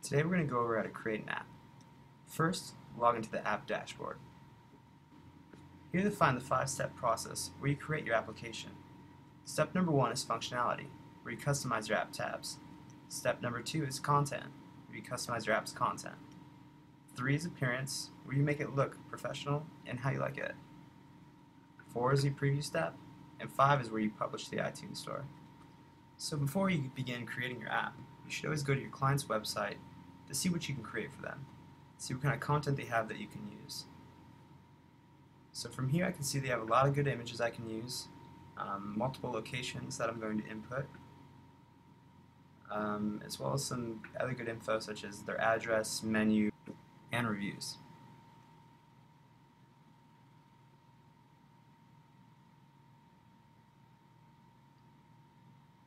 Today we're going to go over how to create an app. First, log into the app dashboard. Here you'll find the 5-step process where you create your application. Step number 1 is functionality, where you customize your app tabs. Step number 2 is content, where you customize your app's content. 3 is appearance, where you make it look professional and how you like it. 4 is the preview step, and 5 is where you publish the iTunes Store. So before you begin creating your app, you should always go to your client's website to see what you can create for them. See what kind of content they have that you can use. So from here I can see they have a lot of good images I can use, multiple locations that I'm going to input, as well as some other good info such as their address, menu, and reviews.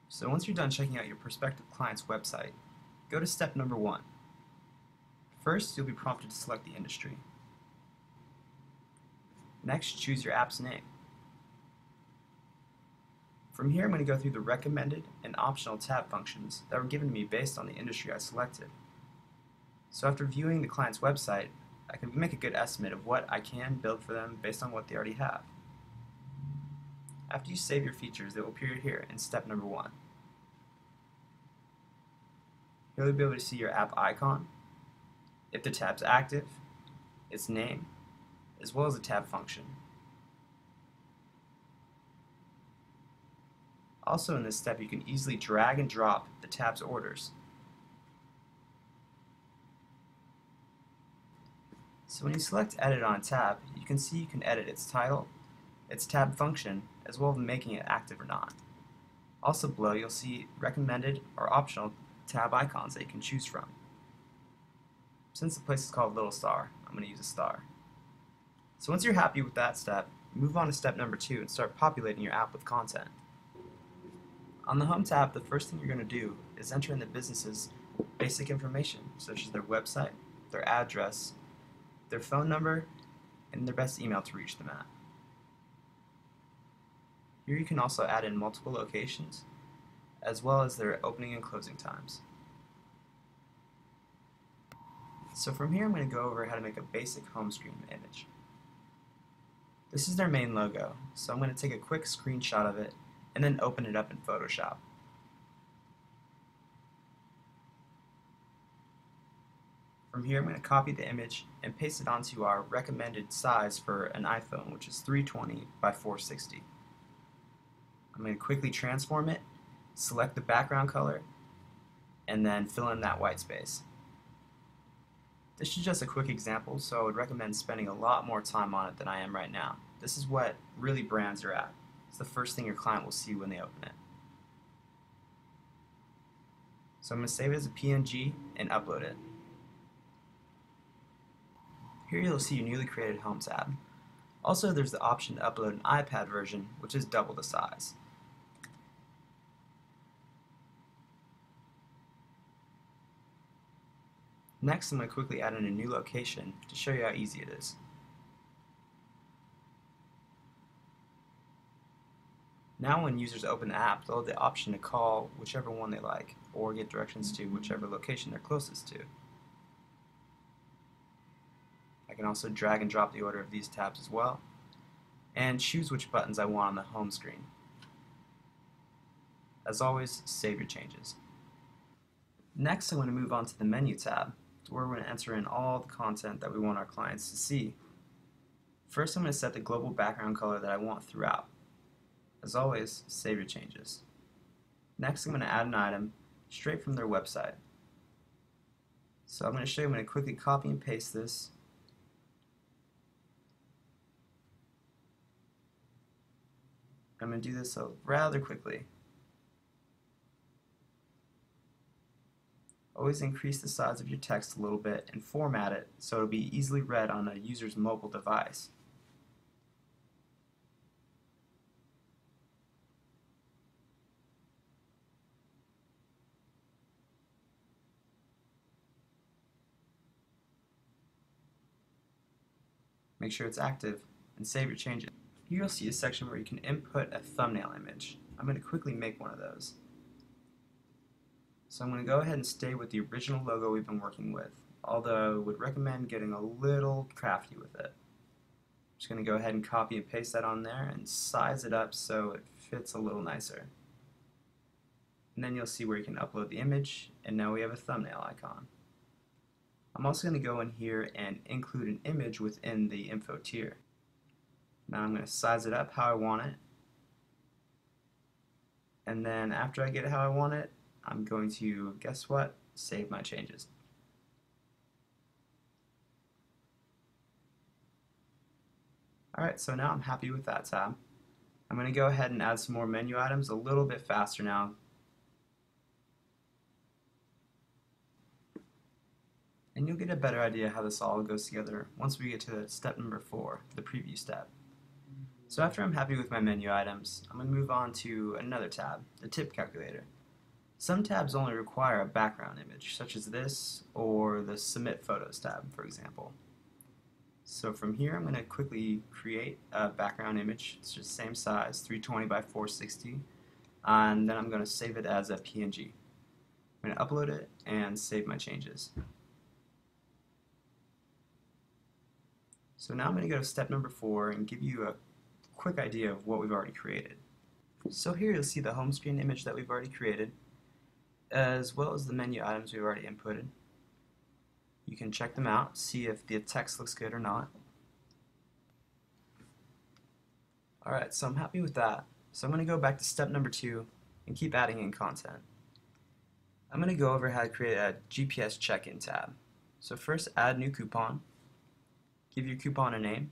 So once you're done checking out your prospective client's website, go to step number 1. First, you'll be prompted to select the industry. Next, choose your app's name. From here, I'm going to go through the recommended and optional tab functions that were given to me based on the industry I selected. So after viewing the client's website, I can make a good estimate of what I can build for them based on what they already have. After you save your features, they will appear here in step number 1. Here you'll be able to see your app icon, if the tab's active, its name, as well as the tab function. Also in this step, you can easily drag and drop the tab's orders. So when you select Edit on a tab, you can see you can edit its title, its tab function, as well as making it active or not. Also below, you'll see recommended or optional tab icons that you can choose from. Since the place is called Little Star, I'm going to use a star. So once you're happy with that step, move on to step number 2 and start populating your app with content. On the Home tab, the first thing you're going to do is enter in the business's basic information, such as their website, their address, their phone number, and their best email to reach them at. Here you can also add in multiple locations, as well as their opening and closing times. So from here I'm going to go over how to make a basic home screen image. This is their main logo, so I'm going to take a quick screenshot of it and then open it up in Photoshop. From here I'm going to copy the image and paste it onto our recommended size for an iPhone, which is 320 by 460. I'm going to quickly transform it, select the background color, and then fill in that white space. This is just a quick example, so I would recommend spending a lot more time on it than I am right now. This is what really brands your app. It's the first thing your client will see when they open it. So I'm going to save it as a PNG and upload it. Here you'll see your newly created Home tab. Also, there's the option to upload an iPad version, which is double the size. Next, I'm going to quickly add in a new location to show you how easy it is. Now when users open the app, they'll have the option to call whichever one they like, or get directions to whichever location they're closest to. I can also drag and drop the order of these tabs as well, and choose which buttons I want on the home screen. As always, save your changes. Next, I'm going to move on to the Menu tab, where we're going to enter in all the content that we want our clients to see. First, I'm going to set the global background color that I want throughout. As always, save your changes. Next, I'm going to add an item straight from their website. So I'm going to show you, I'm going to quickly copy and paste this. I'm going to do this rather quickly. Always increase the size of your text a little bit and format it so it'll be easily read on a user's mobile device. Make sure it's active and save your changes. Here you'll see a section where you can input a thumbnail image. I'm going to quickly make one of those. So I'm going to go ahead and stay with the original logo we've been working with, although I would recommend getting a little crafty with it. I'm just going to go ahead and copy and paste that on there and size it up so it fits a little nicer. And then you'll see where you can upload the image, and now we have a thumbnail icon. I'm also going to go in here and include an image within the info tier. Now I'm going to size it up how I want it, and then after I get it how I want it, I'm going to, guess what, save my changes. Alright, so now I'm happy with that tab. I'm going to go ahead and add some more menu items a little bit faster now. And you'll get a better idea how this all goes together once we get to step number 4, the preview step. So after I'm happy with my menu items, I'm going to move on to another tab, the tip calculator. Some tabs only require a background image, such as this or the Submit Photos tab, for example. So from here, I'm going to quickly create a background image. It's just the same size, 320 by 460, and then I'm going to save it as a PNG. I'm going to upload it and save my changes. So now I'm going to go to step number 4 and give you a quick idea of what we've already created. So here you'll see the home screen image that we've already created, as well as the menu items we've already inputted. You can check them out, see if the text looks good or not. Alright, so I'm happy with that. So I'm going to go back to step number 2 and keep adding in content. I'm going to go over how to create a GPS check-in tab. So first, add new coupon, give your coupon a name,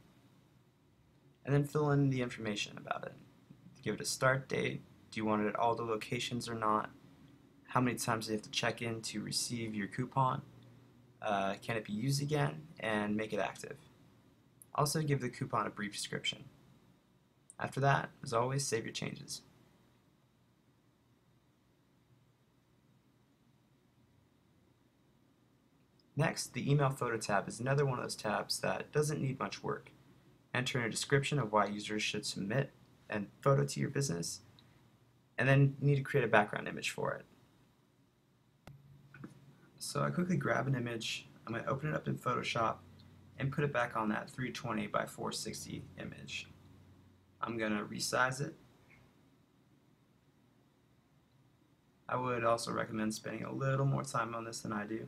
and then fill in the information about it. Give it a start date, do you want it at all the locations or not, how many times do you have to check in to receive your coupon, can it be used again, and make it active. Also give the coupon a brief description. After that, as always, save your changes. Next, the email photo tab is another one of those tabs that doesn't need much work. Enter in a description of why users should submit a photo to your business, and then you need to create a background image for it. So I quickly grab an image, I'm going to open it up in Photoshop and put it back on that 320 by 460 image. I'm going to resize it. I would also recommend spending a little more time on this than I do.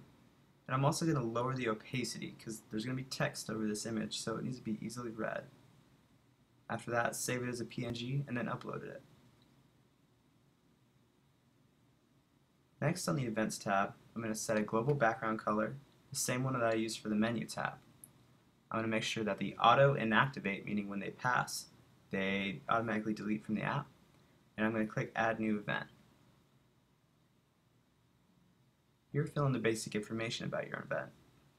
And I'm also going to lower the opacity because there's going to be text over this image, so it needs to be easily read. After that, save it as a PNG and then upload it. Next, on the Events tab, I'm going to set a global background color, the same one that I used for the Menu tab. I'm going to make sure that the auto inactivate, meaning when they pass, they automatically delete from the app, and I'm going to click Add New Event. Here, fill in the basic information about your event.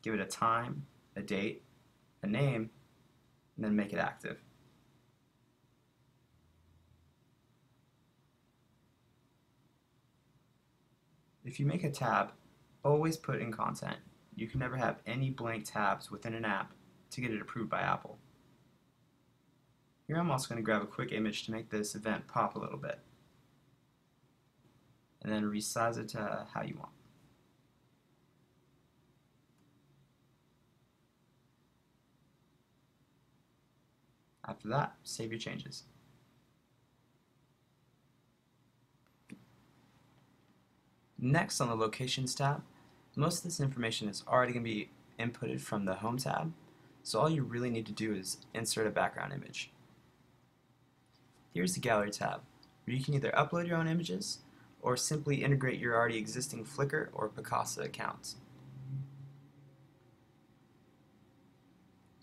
Give it a time, a date, a name, and then make it active. If you make a tab, always put in content. You can never have any blank tabs within an app to get it approved by Apple. Here I'm also going to grab a quick image to make this event pop a little bit, and then resize it to how you want. After that, save your changes. Next, on the Locations tab, most of this information is already going to be inputted from the Home tab, so all you really need to do is insert a background image. Here's the Gallery tab, where you can either upload your own images or simply integrate your already existing Flickr or Picasa accounts.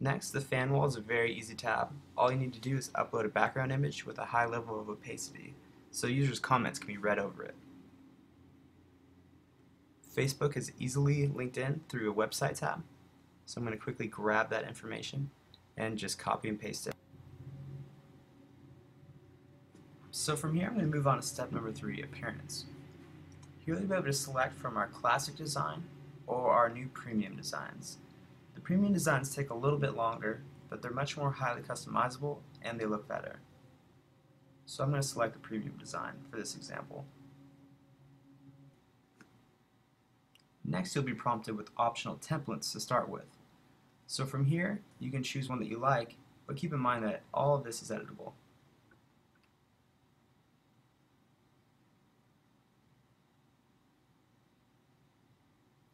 Next, the Fan Wall is a very easy tab. All you need to do is upload a background image with a high level of opacity, so users' comments can be read over it. Facebook is easily linked in through a Website tab, so I'm going to quickly grab that information and just copy and paste it. So from here I'm going to move on to step number 3, Appearance. Here you'll be able to select from our classic design or our new premium designs. The premium designs take a little bit longer, but they're much more highly customizable and they look better. So I'm going to select the premium design for this example. Next, you'll be prompted with optional templates to start with. So from here, you can choose one that you like, but keep in mind that all of this is editable.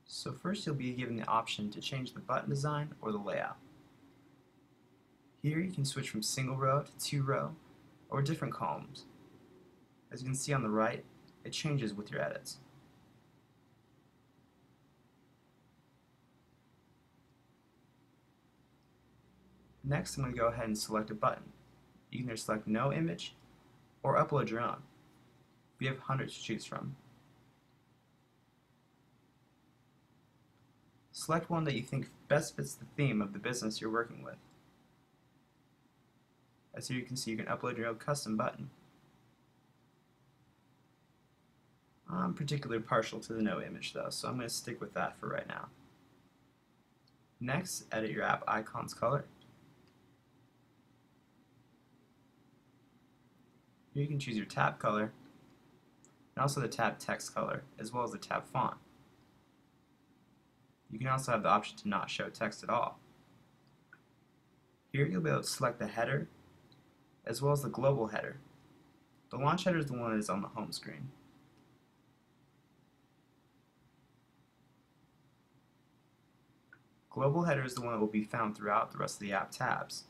So first you'll be given the option to change the button design or the layout. Here you can switch from single row to two row or different columns. As you can see on the right, it changes with your edits. Next, I'm going to go ahead and select a button. You can either select no image or upload your own. We have hundreds to choose from. Select one that you think best fits the theme of the business you're working with. As here you can see, you can upload your own custom button. I'm particularly partial to the no image though, so I'm going to stick with that for right now. Next, edit your app icon's color. Here you can choose your tab color and also the tab text color as well as the tab font. You can also have the option to not show text at all. Here you'll be able to select the header as well as the global header. The launch header is the one that is on the home screen. Global header is the one that will be found throughout the rest of the app tabs.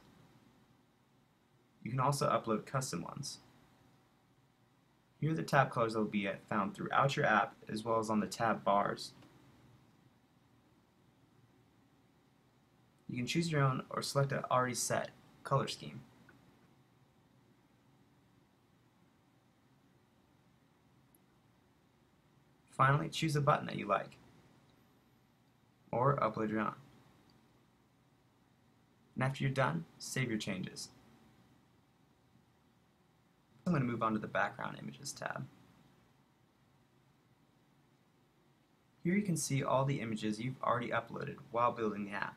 You can also upload custom ones. Here are the tab colors that will be found throughout your app as well as on the tab bars. You can choose your own or select an already set color scheme. Finally, choose a button that you like or upload your own. And after you're done, save your changes. I'm going to move on to the Background Images tab. Here you can see all the images you've already uploaded while building the app.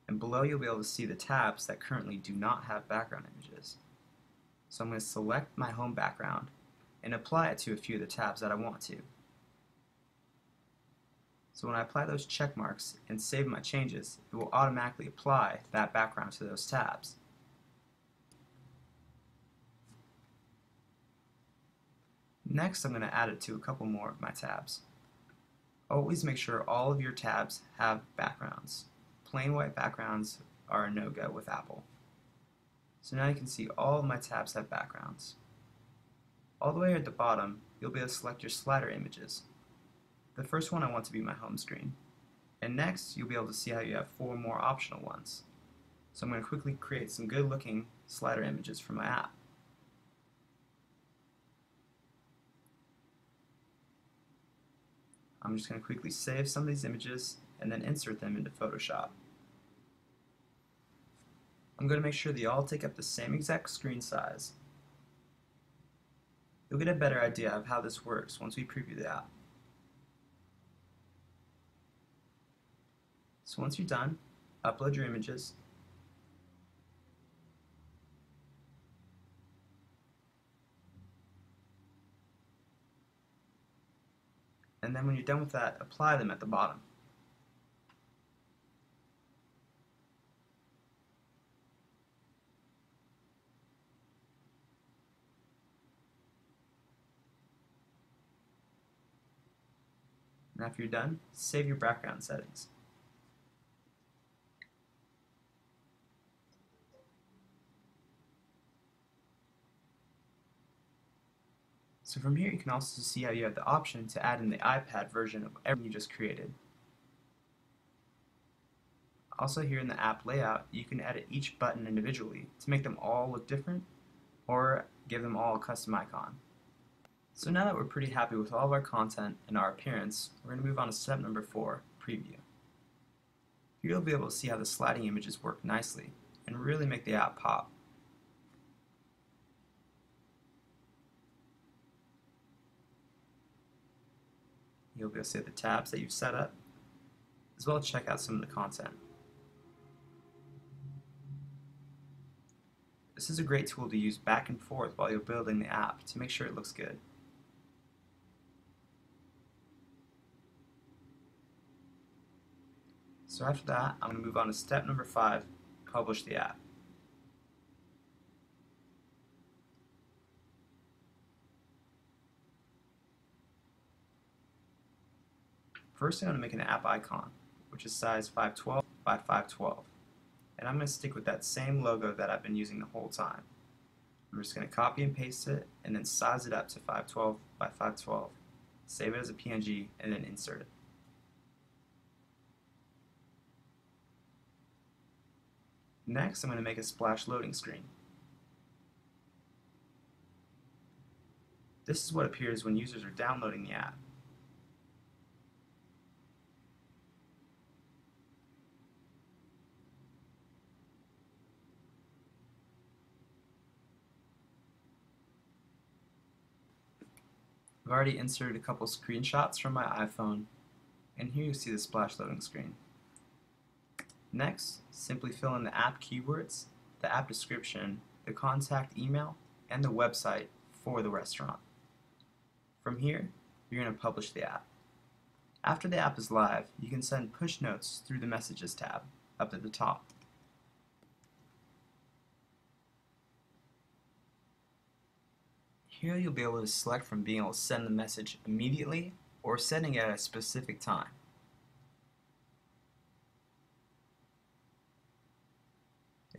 And below you'll be able to see the tabs that currently do not have background images. So I'm going to select my home background and apply it to a few of the tabs that I want to. So when I apply those check marks and save my changes, it will automatically apply that background to those tabs. Next, I'm going to add it to a couple more of my tabs. Always make sure all of your tabs have backgrounds. Plain white backgrounds are a no-go with Apple. So now you can see all of my tabs have backgrounds. All the way at the bottom, you'll be able to select your slider images. The first one I want to be my home screen. And next, you'll be able to see how you have 4 more optional ones. So I'm going to quickly create some good looking slider images for my app. I'm just going to quickly save some of these images and then insert them into Photoshop. I'm going to make sure they all take up the same exact screen size. You'll get a better idea of how this works once we preview the app. So once you're done, upload your images. And then when you're done with that, apply them at the bottom. And after you're done, save your background settings. So from here you can also see how you have the option to add in the iPad version of everything you just created. Also here in the app layout, you can edit each button individually to make them all look different or give them all a custom icon. So now that we're pretty happy with all of our content and our appearance, we're going to move on to step number 4, preview. Here you'll be able to see how the sliding images work nicely and really make the app pop. You'll be able to see the tabs that you've set up, as well as check out some of the content. This is a great tool to use back and forth while you're building the app to make sure it looks good. So after that, I'm going to move on to step number 5, publish the app. First, I'm going to make an app icon, which is size 512 by 512. And I'm going to stick with that same logo that I've been using the whole time. I'm just going to copy and paste it, and then size it up to 512 by 512, save it as a PNG, and then insert it. Next, I'm going to make a splash loading screen. This is what appears when users are downloading the app. I've already inserted a couple screenshots from my iPhone, and here you see the splash loading screen. Next, simply fill in the app keywords, the app description, the contact email, and the website for the restaurant. From here, you're going to publish the app. After the app is live, you can send push notes through the Messages tab up at the top. Here you'll be able to select from being able to send the message immediately or sending it at a specific time.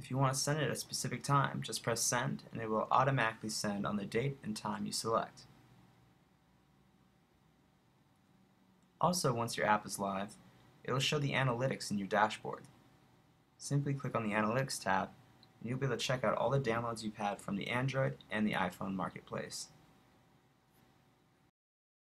If you want to send it at a specific time, just press send and it will automatically send on the date and time you select. Also, once your app is live, it will show the analytics in your dashboard. Simply click on the Analytics tab and you'll be able to check out all the downloads you've had from the Android and the iPhone marketplace.